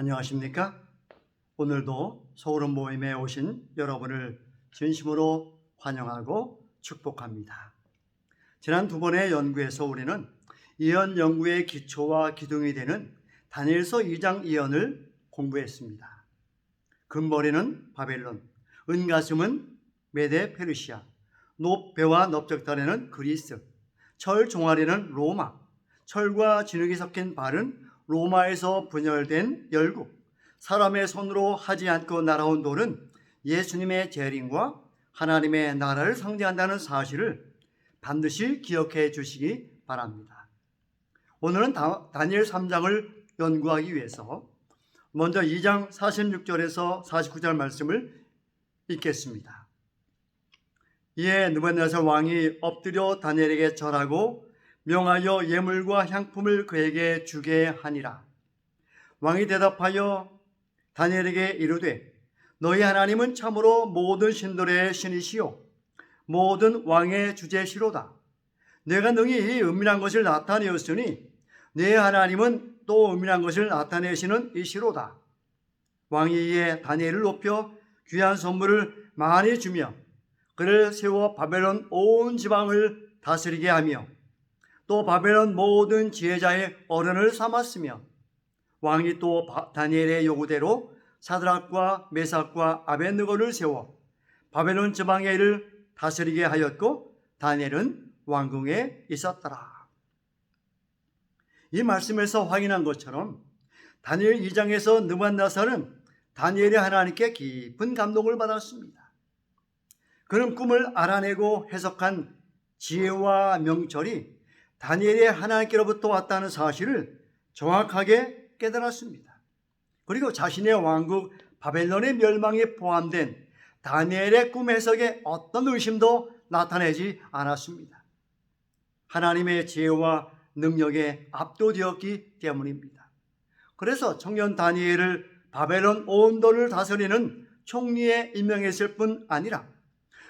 안녕하십니까? 오늘도 소그룹 모임에 오신 여러분을 진심으로 환영하고 축복합니다. 지난 두 번의 연구에서 우리는 예언 연구의 기초와 기둥이 되는 다니엘서 2장 예언을 공부했습니다. 금머리는 바벨론, 은가슴은 메데 페르시아, 높배와 넓적다리는 그리스, 철 종아리는 로마, 철과 진흙이 섞인 발은 로마에서 분열된 열국, 사람의 손으로 하지 않고 날아온 돌은 예수님의 재림과 하나님의 나라를 상징한다는 사실을 반드시 기억해 주시기 바랍니다. 오늘은 다니엘 3장을 연구하기 위해서 먼저 2장 46절에서 49절 말씀을 읽겠습니다. 이에 느부갓네살 왕이 엎드려 다니엘에게 절하고 명하여 예물과 향품을 그에게 주게 하니라. 왕이 대답하여 다니엘에게 이르되 너희 하나님은 참으로 모든 신들의 신이시요 모든 왕의 주제시로다. 내가 능히 이 은밀한 것을 나타내었으니 내 하나님은 또 은밀한 것을 나타내시는 이시로다. 왕이 이에 다니엘을 높여 귀한 선물을 많이 주며 그를 세워 바벨론 온 지방을 다스리게 하며 또 바벨론 모든 지혜자의 어른을 삼았으며 왕이 또 다니엘의 요구대로 사드락과 메삭과 아벳느고를 세워 바벨론 지방의 일을 다스리게 하였고 다니엘은 왕궁에 있었더라. 이 말씀에서 확인한 것처럼 다니엘 2장에서 느부갓네살은 다니엘이 하나님께 깊은 감동을 받았습니다. 그는 꿈을 알아내고 해석한 지혜와 명철이 다니엘의 하나님께로부터 왔다는 사실을 정확하게 깨달았습니다. 그리고 자신의 왕국 바벨론의 멸망에 포함된 다니엘의 꿈 해석에 어떤 의심도 나타내지 않았습니다. 하나님의 지혜와 능력에 압도되었기 때문입니다. 그래서 청년 다니엘을 바벨론 온도를 다스리는 총리에 임명했을 뿐 아니라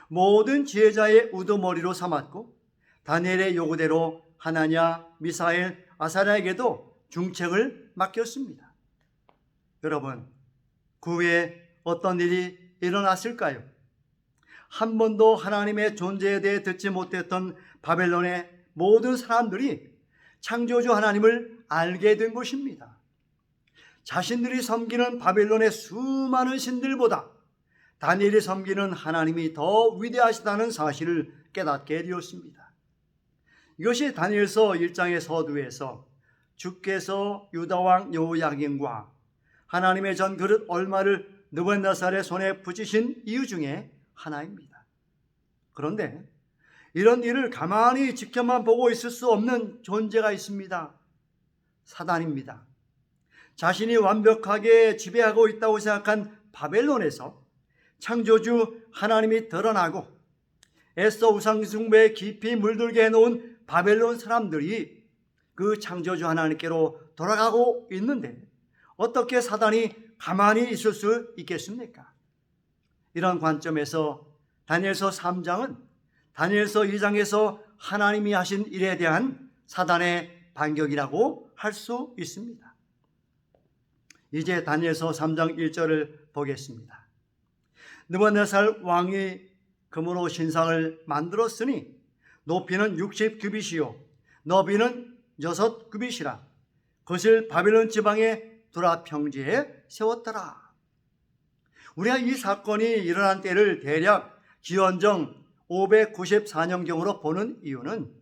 모든 지혜자의 우두머리로 삼았고 다니엘의 요구대로 하나냐, 미사엘, 아사랴에게도 중책을 맡겼습니다. 여러분, 그 후에 어떤 일이 일어났을까요? 한 번도 하나님의 존재에 대해 듣지 못했던 바벨론의 모든 사람들이 창조주 하나님을 알게 된 것입니다. 자신들이 섬기는 바벨론의 수많은 신들보다 다니엘이 섬기는 하나님이 더 위대하시다는 사실을 깨닫게 되었습니다. 이것이 다니엘서 1장의 서두에서 주께서 유다왕 여호야김과 하나님의 전 그릇 얼마를 느부갓네살의 손에 붙이신 이유 중에 하나입니다. 그런데 이런 일을 가만히 지켜만 보고 있을 수 없는 존재가 있습니다. 사단입니다. 자신이 완벽하게 지배하고 있다고 생각한 바벨론에서 창조주 하나님이 드러나고 애써 우상숭배에 깊이 물들게 해놓은 바벨론 사람들이 그 창조주 하나님께로 돌아가고 있는데 어떻게 사단이 가만히 있을 수 있겠습니까? 이런 관점에서 다니엘서 3장은 다니엘서 2장에서 하나님이 하신 일에 대한 사단의 반격이라고 할 수 있습니다. 이제 다니엘서 3장 1절을 보겠습니다. 느부갓네살 왕이 금으로 신상을 만들었으니 높이는 60규빗이요 너비는 6규빗이라 그것을 바벨론 지방의 두라 평지에 세웠더라. 우리가 이 사건이 일어난 때를 대략 기원전 594년경으로 보는 이유는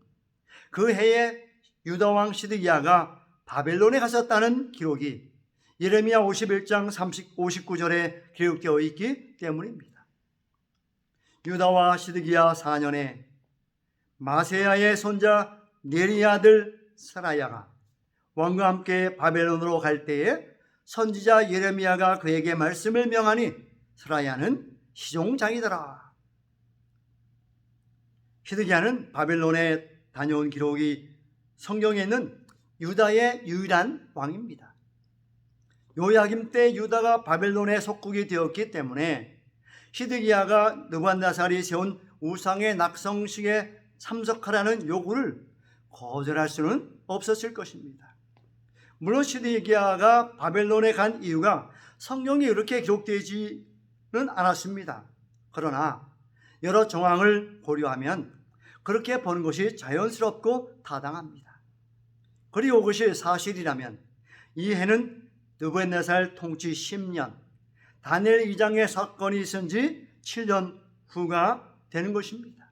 그 해에 유다왕 시드기야가 바벨론에 갔었다는 기록이 예레미야 51장 59절에 기록되어 있기 때문입니다. 유다와 시드기야 4년에 마세야의 손자 네리 아들 스라야가 왕과 함께 바벨론으로 갈 때에 선지자 예레미야가 그에게 말씀을 명하니 스라야는 시종장이더라. 시드기야는 바벨론에 다녀온 기록이 성경에 있는 유다의 유일한 왕입니다. 요야김 때 유다가 바벨론의 속국이 되었기 때문에 시드기야가 느부갓네살이 세운 우상의 낙성식에 참석하라는 요구를 거절할 수는 없었을 것입니다. 물론 시드기야가 바벨론에 간 이유가 성경에 이렇게 기록되지는 않았습니다. 그러나 여러 정황을 고려하면 그렇게 보는 것이 자연스럽고 타당합니다. 그리고 그것이 사실이라면 이 해는 느부갓네살 통치 10년, 다니엘 2장의 사건이 있은 지 7년 후가 되는 것입니다.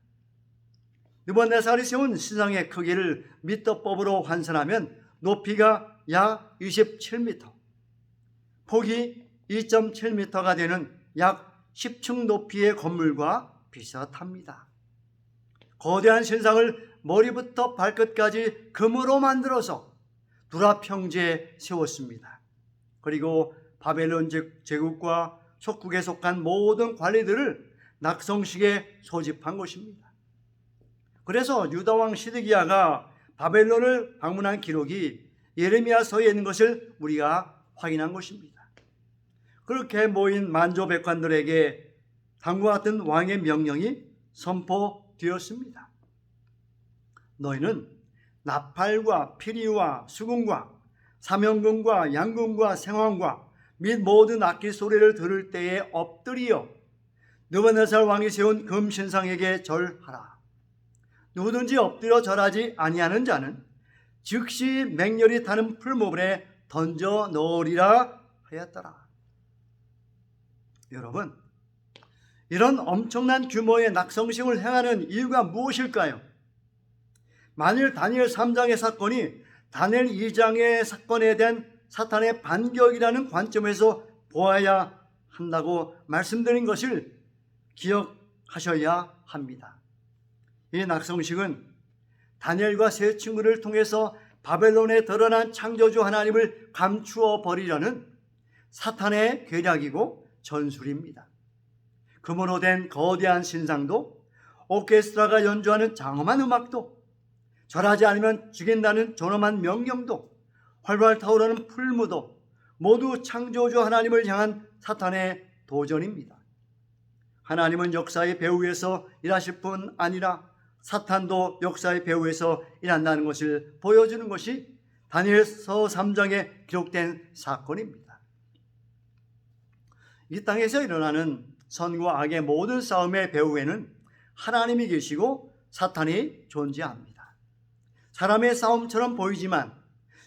느부갓네살이 세운 신상의 크기를 미터법으로 환산하면 높이가 약 27m, 폭이 2.7m가 되는 약 10층 높이의 건물과 비슷합니다. 거대한 신상을 머리부터 발끝까지 금으로 만들어서 두라 평지에 세웠습니다. 그리고 바벨론 제국과 속국에 속한 모든 관리들을 낙성식에 소집한 것입니다. 그래서 유다왕 시드기야가 바벨론을 방문한 기록이 예레미야서에 있는 것을 우리가 확인한 것입니다. 그렇게 모인 만조백관들에게 다음과 같은 왕의 명령이 선포되었습니다. 너희는 나팔과 피리와 수금과 사명금과 양금과 생황과 및 모든 악기 소리를 들을 때에 엎드리어 느부갓네살 왕이 세운 금신상에게 절하라. 누구든지 엎드려 절하지 아니하는 자는 즉시 맹렬히 타는 풀무불에 던져 넣으리라 하였더라. 여러분, 이런 엄청난 규모의 낙성식을 행하는 이유가 무엇일까요? 만일 다니엘 3장의 사건이 다니엘 2장의 사건에 대한 사탄의 반격이라는 관점에서 보아야 한다고 말씀드린 것을 기억하셔야 합니다. 이 낙성식은 다니엘과 세 친구를 통해서 바벨론에 드러난 창조주 하나님을 감추어 버리려는 사탄의 계략이고 전술입니다. 금으로 된 거대한 신상도, 오케스트라가 연주하는 장엄한 음악도, 절하지 않으면 죽인다는 존엄한 명령도, 활활 타오르는 풀무도 모두 창조주 하나님을 향한 사탄의 도전입니다. 하나님은 역사의 배후에서 일하실 뿐 아니라 사탄도 역사의 배후에서 일한다는 것을 보여주는 것이 다니엘서 3장에 기록된 사건입니다. 이 땅에서 일어나는 선과 악의 모든 싸움의 배후에는 하나님이 계시고 사탄이 존재합니다. 사람의 싸움처럼 보이지만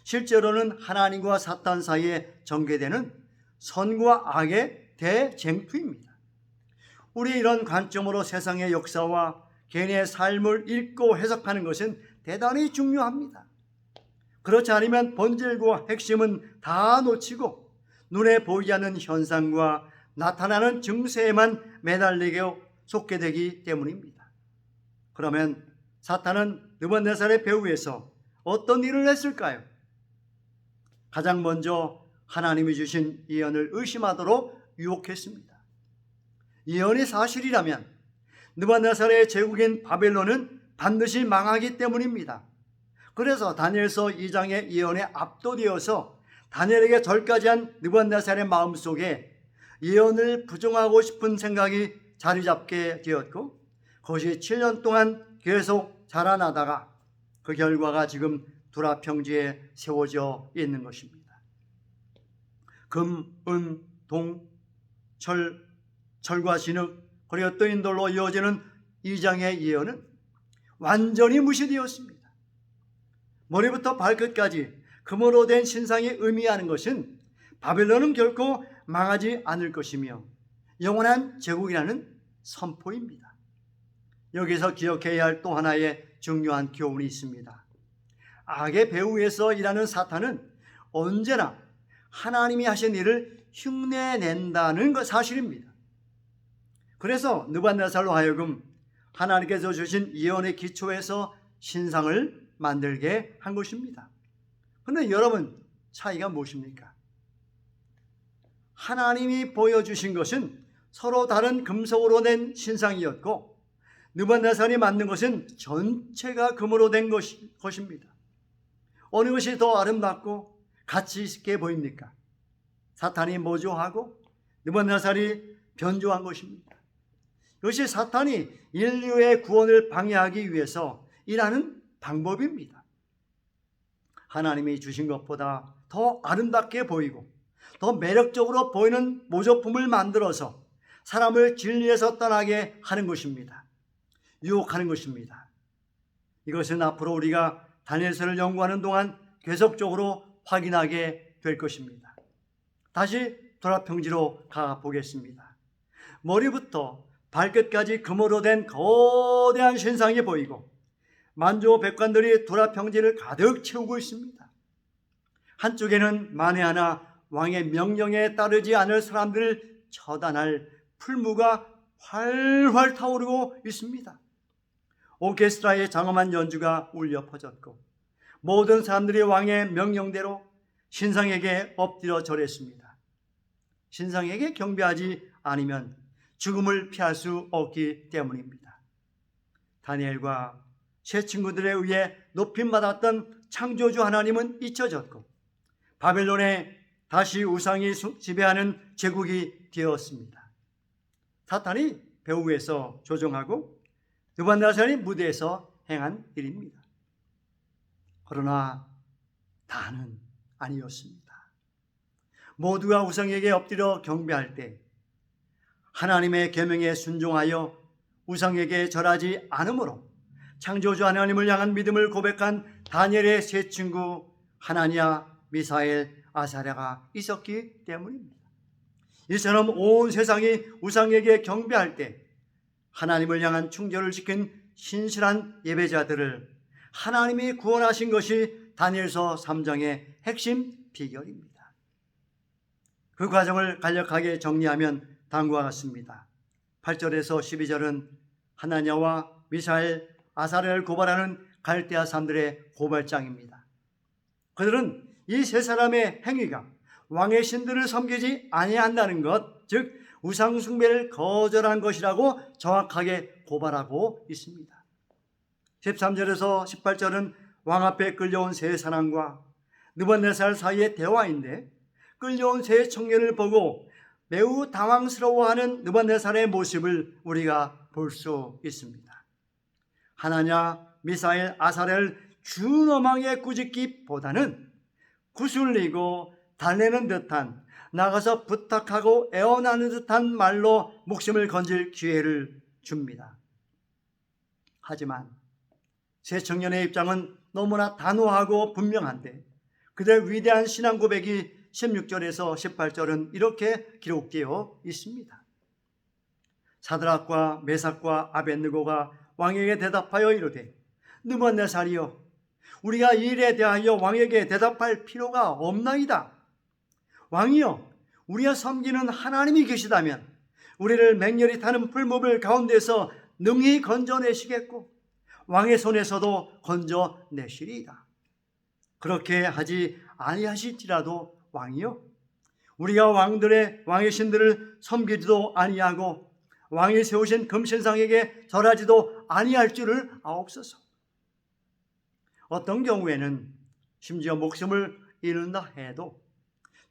실제로는 하나님과 사탄 사이에 전개되는 선과 악의 대쟁투입니다. 우리 이런 관점으로 세상의 역사와 개인의 삶을 읽고 해석하는 것은 대단히 중요합니다. 그렇지 않으면 본질과 핵심은 다 놓치고 눈에 보이지 않는 현상과 나타나는 증세에만 매달리게 속게 되기 때문입니다. 그러면 사탄은 느부갓네살의 배후에서 어떤 일을 했을까요? 가장 먼저 하나님이 주신 예언을 의심하도록 유혹했습니다. 예언이 사실이라면 느부갓네살의 제국인 바벨론은 반드시 망하기 때문입니다. 그래서 다니엘서 2장의 예언에 압도되어서 다니엘에게 절까지 한 느부갓네살의 마음속에 예언을 부정하고 싶은 생각이 자리 잡게 되었고, 그것이 7년 동안 계속 자라나다가 그 결과가 지금 두라 평지에 세워져 있는 것입니다. 금, 은, 동, 철과 진흙, 그리고 뜨인돌로 이어지는 2장의 예언은 완전히 무시되었습니다. 머리부터 발끝까지 금으로 된 신상이 의미하는 것은 바벨론은 결코 망하지 않을 것이며 영원한 제국이라는 선포입니다. 여기서 기억해야 할 또 하나의 중요한 교훈이 있습니다. 악의 배후에서 일하는 사탄은 언제나 하나님이 하신 일을 흉내낸다는 것 사실입니다. 그래서 느부갓네살로 하여금 하나님께서 주신 예언의 기초에서 신상을 만들게 한 것입니다. 그런데 여러분, 차이가 무엇입니까? 하나님이 보여주신 것은 서로 다른 금속으로 된 신상이었고, 느부갓네살이 만든 것은 전체가 금으로 된 것입니다. 어느 것이 더 아름답고 가치 있게 보입니까? 사탄이 모조하고 느부갓네살이 변조한 것입니다. 이것이 사탄이 인류의 구원을 방해하기 위해서 일하는 방법입니다. 하나님이 주신 것보다 더 아름답게 보이고 더 매력적으로 보이는 모조품을 만들어서 사람을 진리에서 떠나게 하는 것입니다. 유혹하는 것입니다. 이것은 앞으로 우리가 다니엘서를 연구하는 동안 계속적으로 확인하게 될 것입니다. 다시 도라평지로 가보겠습니다. 머리부터 발끝까지 금으로 된 거대한 신상이 보이고 만조백관들이 도라평지를 가득 채우고 있습니다. 한쪽에는 만에 하나 왕의 명령에 따르지 않을 사람들을 처단할 풀무가 활활 타오르고 있습니다. 오케스트라의 장엄한 연주가 울려 퍼졌고 모든 사람들이 왕의 명령대로 신상에게 엎드려 절했습니다. 신상에게 경배하지 않으면 죽음을 피할 수 없기 때문입니다. 다니엘과 세 친구들에 의해 높임받았던 창조주 하나님은 잊혀졌고 바벨론에 다시 우상이 지배하는 제국이 되었습니다. 사탄이 배후에서 조종하고 느부갓네살이 무대에서 행한 일입니다. 그러나 다는 아니었습니다. 모두가 우상에게 엎드려 경배할 때 하나님의 계명에 순종하여 우상에게 절하지 않으므로 창조주 하나님을 향한 믿음을 고백한 다니엘의 세 친구 하나니아, 미사엘, 아사랴가 있었기 때문입니다. 이처럼 온 세상이 우상에게 경배할 때 하나님을 향한 충절을 지킨 신실한 예배자들을 하나님이 구원하신 것이 다니엘서 3장의 핵심 비결입니다. 그 과정을 간략하게 정리하면 다음과 같습니다. 8절에서 12절은 하나냐와 미사엘, 아사랴를 고발하는 갈대아 사람들의 고발장입니다. 그들은 이 세 사람의 행위가 왕의 신들을 섬기지 아니한다는 것, 즉 우상 숭배를 거절한 것이라고 정확하게 고발하고 있습니다. 13절에서 18절은 왕 앞에 끌려온 세 사람과 느부갓네살 사이의 대화인데 끌려온 세 청년을 보고 매우 당황스러워하는 느부갓네살의 모습을 우리가 볼 수 있습니다. 하나냐, 미사엘, 아사랴를 준엄하게 꾸짖기보다는 구슬리고 달래는 듯한, 나가서 부탁하고 애원하는 듯한 말로 목숨을 건질 기회를 줍니다. 하지만 세 청년의 입장은 너무나 단호하고 분명한데 그들의 위대한 신앙 고백이 16절에서 18절은 이렇게 기록되어 있습니다. 사드락과 메삭과 아벳느고가 왕에게 대답하여 이르되 느부갓네살이여, 우리가 이 일에 대하여 왕에게 대답할 필요가 없나이다. 왕이여, 우리가 섬기는 하나님이 계시다면 우리를 맹렬히 타는 풀무불 가운데서 능히 건져내시겠고 왕의 손에서도 건져내시리이다. 그렇게 하지 아니하실지라도 왕이여, 우리가 왕의 신들을 섬기지도 아니하고 왕이 세우신 금신상에게 절하지도 아니할 줄을 아옵소서. 어떤 경우에는 심지어 목숨을 잃는다 해도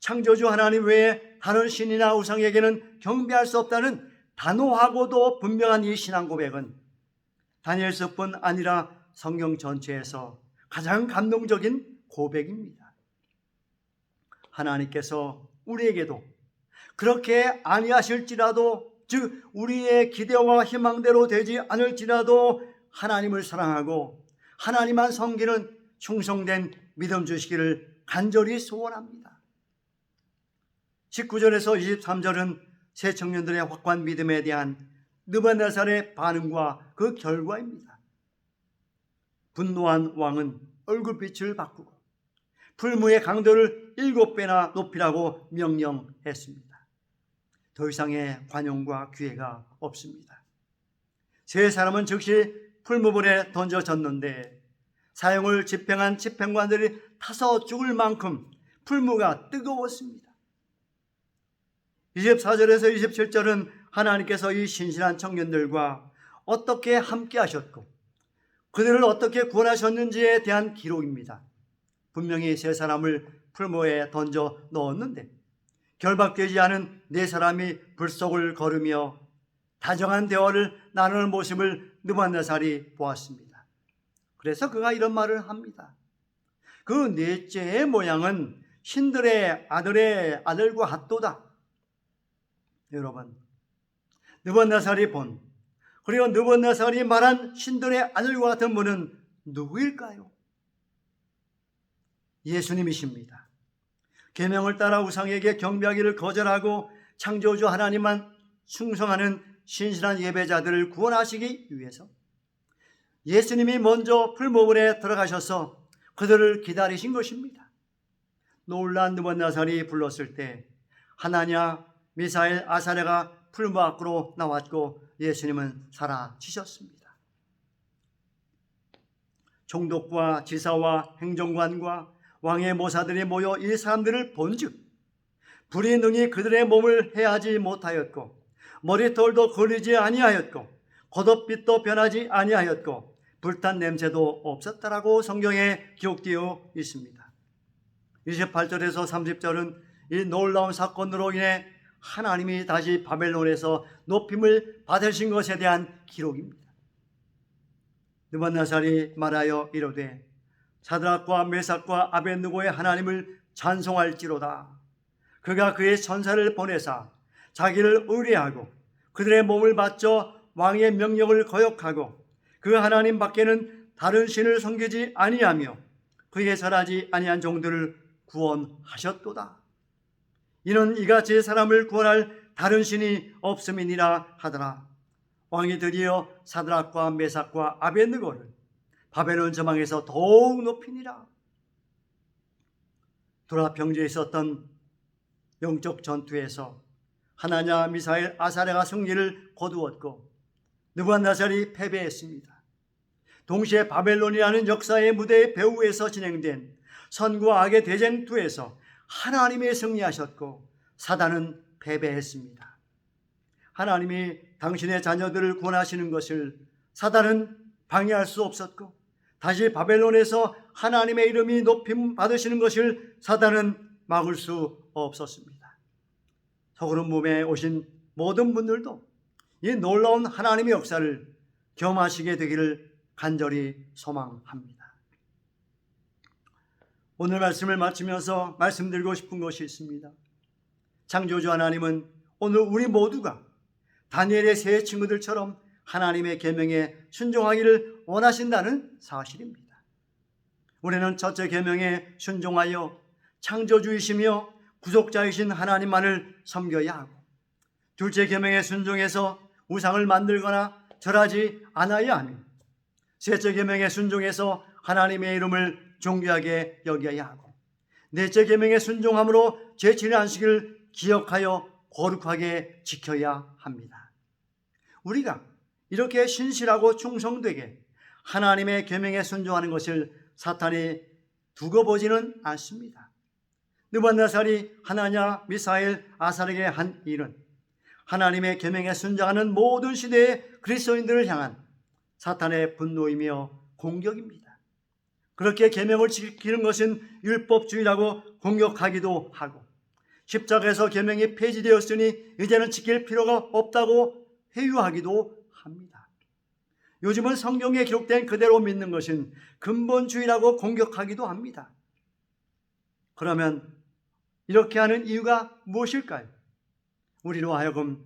창조주 하나님 외에 다른 신이나 우상에게는 경배할 수 없다는 단호하고도 분명한 이 신앙 고백은 다니엘서뿐 아니라 성경 전체에서 가장 감동적인 고백입니다. 하나님께서 우리에게도 그렇게 아니하실지라도, 즉 우리의 기대와 희망대로 되지 않을지라도 하나님을 사랑하고 하나님만 섬기는 충성된 믿음 주시기를 간절히 소원합니다. 19절에서 23절은 세 청년들의 확고한 믿음에 대한 느부갓네살의 반응과 그 결과입니다. 분노한 왕은 얼굴빛을 바꾸고 풀무의 강도를 7배나 높이라고 명령했습니다. 더 이상의 관용과 기회가 없습니다. 세 사람은 즉시 풀무불에 던져졌는데 사형을 집행한 집행관들이 타서 죽을 만큼 풀무가 뜨거웠습니다. 24절에서 27절은 하나님께서 이 신실한 청년들과 어떻게 함께 하셨고 그들을 어떻게 구원하셨는지에 대한 기록입니다. 분명히 세 사람을 풀무에 던져 넣었는데 결박되지 않은 네 사람이 불속을 걸으며 다정한 대화를 나누는 모습을 느부갓네살이 보았습니다. 그래서 그가 이런 말을 합니다. 그 넷째의 모양은 신들의 아들의 아들과 같도다. 여러분, 느부갓네살이 본, 그리고 느부갓네살이 말한 신들의 아들과 같은 분은 누구일까요? 예수님이십니다. 계명을 따라 우상에게 경배하기를 거절하고 창조주 하나님만 충성하는 신실한 예배자들을 구원하시기 위해서 예수님이 먼저 풀무불에 들어가셔서 그들을 기다리신 것입니다. 놀란 느부갓네살이 불렀을 때 하나냐, 미사엘, 아사랴가 풀무 밖으로 나왔고 예수님은 사라지셨습니다. 총독과 지사와 행정관과 왕의 모사들이 모여 이 사람들을 본즉 불이 능히 그들의 몸을 해하지 못하였고 머리털도 걸리지 아니하였고 겉옷빛도 변하지 아니하였고 불탄 냄새도 없었다라고 성경에 기록되어 있습니다. 28절에서 30절은 이 놀라운 사건으로 인해 하나님이 다시 바벨론에서 높임을 받으신 것에 대한 기록입니다. 느부갓네살이 말하여 이르되 사드락과 메삭과 아벳느고의 하나님을 찬송할지로다. 그가 그의 천사를 보내사 자기를 의뢰하고 그들의 몸을 바쳐 왕의 명령을 거역하고 그 하나님 밖에는 다른 신을 섬기지 아니하며 그에게 절하지 아니한 종들을 구원하셨도다. 이는 이가 제 사람을 구원할 다른 신이 없음이니라 하더라. 왕이 드디어 사드락과 메삭과 아벳느고를 바벨론 저망에서 더욱 높이니라. 도라평지에 있었던 영적 전투에서 하나냐, 미사엘, 아사랴가 승리를 거두었고 느부갓네살이 패배했습니다. 동시에 바벨론이라는 역사의 무대의 배후에서 진행된 선과 악의 대쟁투에서 하나님이 승리하셨고 사단은 패배했습니다. 하나님이 당신의 자녀들을 구원하시는 것을 사단은 방해할 수 없었고 다시 바벨론에서 하나님의 이름이 높임 받으시는 것을 사단은 막을 수 없었습니다. 서구름 몸에 오신 모든 분들도 이 놀라운 하나님의 역사를 경험하시게 되기를 간절히 소망합니다. 오늘 말씀을 마치면서 말씀드리고 싶은 것이 있습니다. 창조주 하나님은 오늘 우리 모두가 다니엘의 세 친구들처럼 하나님의 계명에 순종하기를 원하신다는 사실입니다. 우리는 첫째 계명에 순종하여 창조주이시며 구속자이신 하나님만을 섬겨야 하고 둘째 계명에 순종해서 우상을 만들거나 절하지 않아야 하며 셋째 계명에 순종해서 하나님의 이름을 존귀하게 여겨야 하고 넷째 계명에 순종함으로 제7의 안식일을 기억하여 거룩하게 지켜야 합니다. 우리가 이렇게 신실하고 충성되게 하나님의 계명에 순종하는 것을 사탄이 두고 보지는 않습니다. 느부갓네살이 하나냐, 미사엘, 아사랴에게 한 일은 하나님의 계명에 순종하는 모든 시대의 그리스도인들을 향한 사탄의 분노이며 공격입니다. 그렇게 계명을 지키는 것은 율법주의라고 공격하기도 하고 십자가에서 계명이 폐지되었으니 이제는 지킬 필요가 없다고 회유하기도 합니다. 요즘은 성경에 기록된 그대로 믿는 것은 근본주의라고 공격하기도 합니다. 그러면 이렇게 하는 이유가 무엇일까요? 우리로 하여금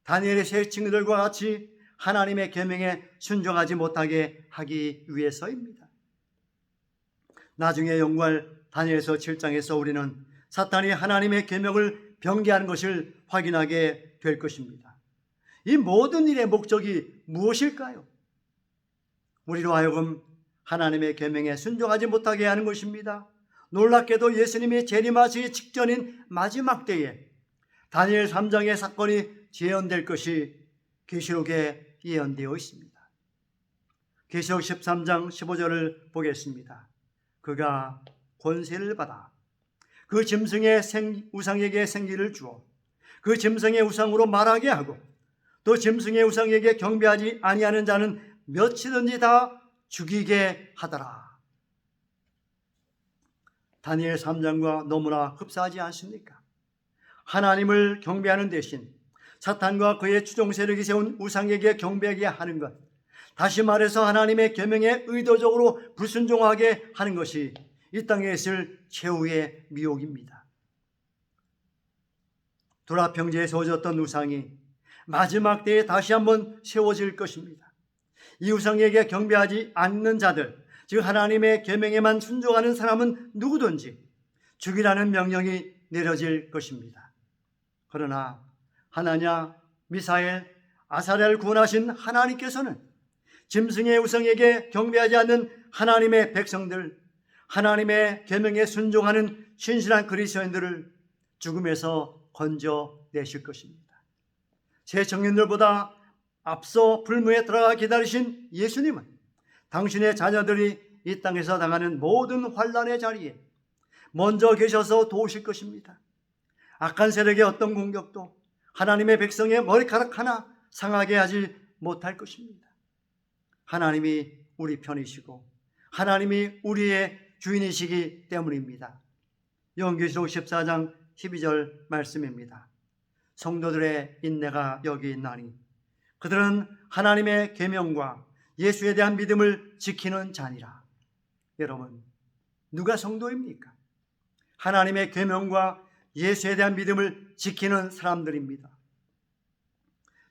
다니엘의 세 친구들과 같이 하나님의 계명에 순종하지 못하게 하기 위해서입니다. 나중에 연구할 다니엘서 7장에서 우리는 사탄이 하나님의 계명을 변개하는 것을 확인하게 될 것입니다. 이 모든 일의 목적이 무엇일까요? 우리로 하여금 하나님의 계명에 순종하지 못하게 하는 것입니다. 놀랍게도 예수님이 재림하시기 직전인 마지막 때에 다니엘 3장의 사건이 재현될 것이 계시록에 예언되어 있습니다. 계시록 13장 15절을 보겠습니다. 그가 권세를 받아 그 짐승의 우상에게 생기를 주어 그 짐승의 우상으로 말하게 하고 또 짐승의 우상에게 경배하지 아니하는 자는 몇이든지 다 죽이게 하더라. 다니엘 3장과 너무나 흡사하지 않습니까? 하나님을 경배하는 대신 사탄과 그의 추종 세력이 세운 우상에게 경배하게 하는 것, 다시 말해서 하나님의 계명에 의도적으로 불순종하게 하는 것이 이 땅에 있을 최후의 미혹입니다. 두라평지에 세워졌던 우상이 마지막 때에 다시 한번 세워질 것입니다. 이 우상에게 경배하지 않는 자들, 즉 하나님의 계명에만 순종하는 사람은 누구든지 죽이라는 명령이 내려질 것입니다. 그러나 하나냐, 미사엘, 아사랴를 구원하신 하나님께서는 짐승의 우상에게 경배하지 않는 하나님의 백성들, 하나님의 계명에 순종하는 신실한 그리스도인들을 죽음에서 건져내실 것입니다. 새 청년들보다 앞서 불무에 들어가 기다리신 예수님은 당신의 자녀들이 이 땅에서 당하는 모든 환난의 자리에 먼저 계셔서 도우실 것입니다. 악한 세력의 어떤 공격도 하나님의 백성의 머리카락 하나 상하게 하지 못할 것입니다. 하나님이 우리 편이시고 하나님이 우리의 주인이시기 때문입니다. 요한계시록 14장 12절 말씀입니다. 성도들의 인내가 여기 있나니 그들은 하나님의 계명과 예수에 대한 믿음을 지키는 자니라. 여러분, 누가 성도입니까? 하나님의 계명과 예수에 대한 믿음을 지키는 사람들입니다.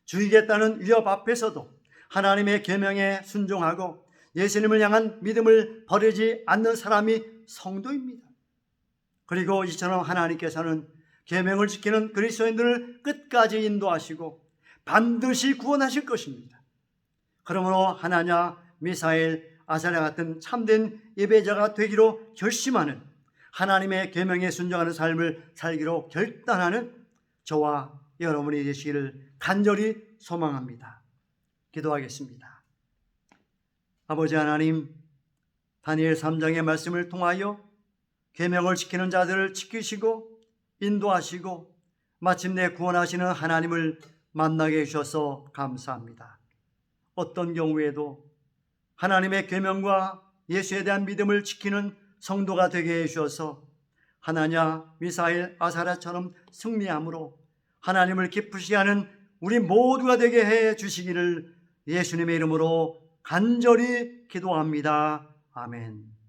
죽이겠다는 위협 앞에서도 하나님의 계명에 순종하고 예수님을 향한 믿음을 버리지 않는 사람이 성도입니다. 그리고 이처럼 하나님께서는 계명을 지키는 그리스도인들을 끝까지 인도하시고 반드시 구원하실 것입니다. 그러므로 하나냐, 미사엘, 아사랴 같은 참된 예배자가 되기로 결심하는, 하나님의 계명에 순종하는 삶을 살기로 결단하는 저와 여러분이 되시기를 간절히 소망합니다. 기도하겠습니다. 아버지 하나님, 다니엘 3장의 말씀을 통하여 계명을 지키는 자들을 지키시고 인도하시고 마침내 구원하시는 하나님을 만나게 해주셔서 감사합니다. 어떤 경우에도 하나님의 계명과 예수에 대한 믿음을 지키는 성도가 되게 해주셔서 하나냐, 미사엘, 아사랴처럼 승리함으로 하나님을 기쁘시게 하는 우리 모두가 되게 해 주시기를 예수님의 이름으로 간절히 기도합니다. 아멘.